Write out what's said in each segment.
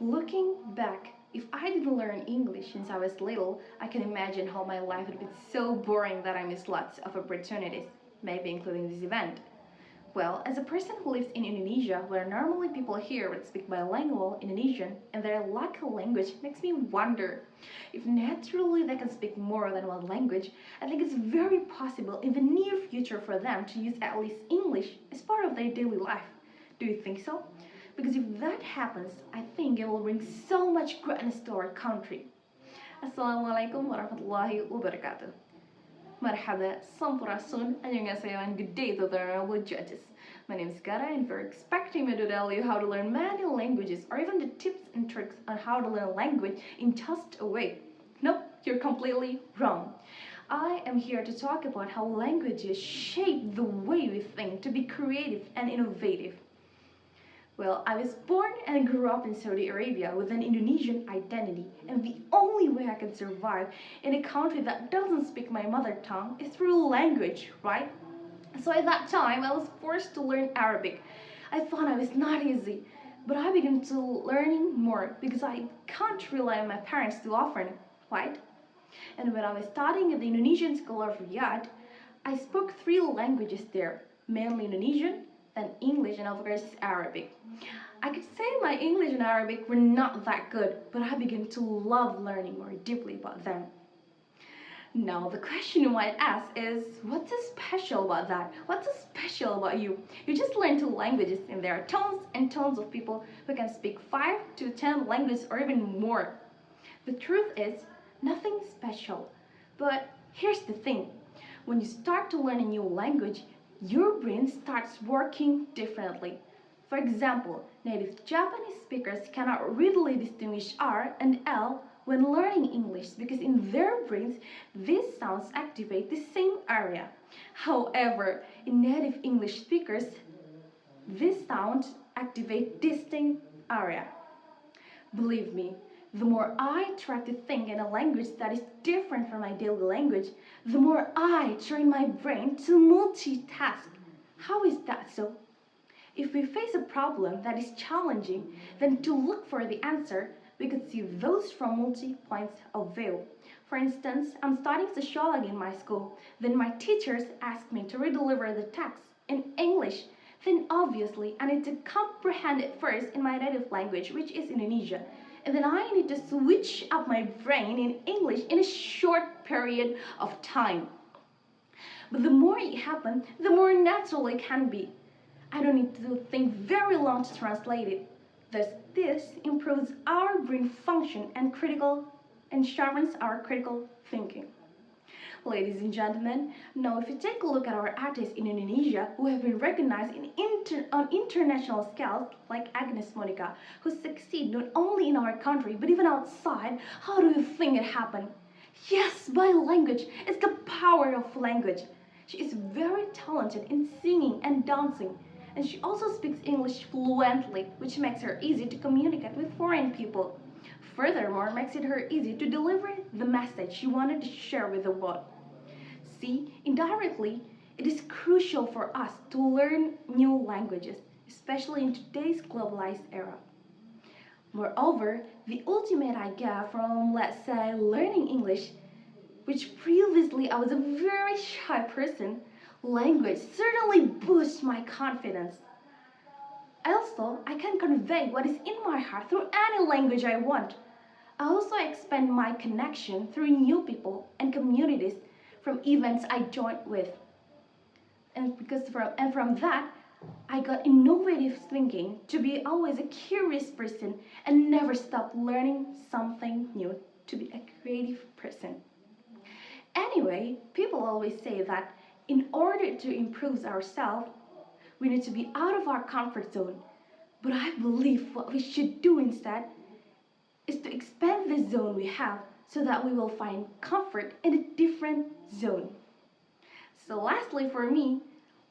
Looking back, if I didn't learn English since I was little, I can imagine how my life would be so boring that I missed lots of opportunities, maybe including this event. Well, as a person who lives in Indonesia, where normally people here would speak bilingual Indonesian, and their local language makes me wonder if naturally they can speak more than one language. I think it's very possible in the near future for them to use at least English as part of their daily life. Do you think so? Because if that happens, I think it will bring so much greatness to our country. Assalamualaikum warahmatullahi wabarakatuh. Marhaba, sampurasun, annyeonghaseyo, and good day to the honorable judges. My name is Ghada, and if you're expecting me to tell you how to learn many languages or even the tips and tricks on how to learn a language in just a week, nope, you're completely wrong. I am here to talk about how languages shape the way we think to be creative and innovative. Well, I was born and grew up in Saudi Arabia with an Indonesian identity, and the only way I can survive in a country that doesn't speak my mother tongue is through language, right? So at that time, I was forced to learn Arabic. I thought it was not easy, but I began to learning more because I can't rely on my parents too often, right? And when I was studying at the Indonesian school of Riyadh, I spoke 3 languages there, mainly Indonesian, then English, and of course Arabic. I could say my English and Arabic were not that good, but I began to love learning more deeply about them. Now the question you might ask is, what's so special about that? What's so special about you? You just learn 2 languages and there are tons and tons of people who can speak 5 to 10 languages or even more. The truth is, nothing special. But here's the thing, when you start to learn a new language, your brain starts working differently. For example, native Japanese speakers cannot readily distinguish R and L when learning English because in their brains, these sounds activate the same area. However, in native English speakers, these sounds activate distinct area. Believe me, the more I try to think in a language that is different from my daily language, the more I train my brain to multitask. How is that so? If we face a problem that is challenging, then to look for the answer, we could see those from multi-points of view. For instance, I'm studying sociology in my school. Then my teachers ask me to redeliver the text in English. Then obviously I need to comprehend it first in my native language, which is Indonesia. And then I need to switch up my brain in English in a short period of time. But the more it happens, the more natural it can be. I don't need to think very long to translate it. Thus, this improves our brain function and sharpens our critical thinking. Ladies and gentlemen, now if you take a look at our artists in Indonesia who have been recognized on international scales, like Agnes Monica, who succeed not only in our country but even outside, how do you think it happened? Yes, by language. It's the power of language. She is very talented in singing and dancing, and she also speaks English fluently, which makes her easy to communicate with foreign people. Furthermore, makes it her easy to deliver the message she wanted to share with the world. See, indirectly, it is crucial for us to learn new languages, especially in today's globalized era. Moreover, the ultimate I get from, let's say, learning English, which previously I was a very shy person, language certainly boosts my confidence. Also, I can convey what is in my heart through any language I want. I also expand my connection through new people and communities from events I joined with. And from that, I got innovative thinking to be always a curious person and never stop learning something new, to be a creative person. Anyway, people always say that in order to improve ourselves, we need to be out of our comfort zone. But I believe what we should do instead is to expand the zone we have so that we will find comfort in a different zone. So lastly for me,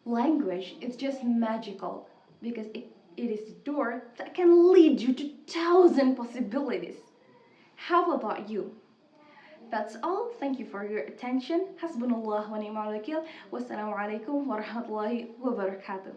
language is just magical because it is a door that can lead you to 1,000 possibilities. How about you? That's all. Thank you for your attention. Hasbunallah wa ni'mal wakil. Wassalamu alaikum warahmatullahi wabarakatuh.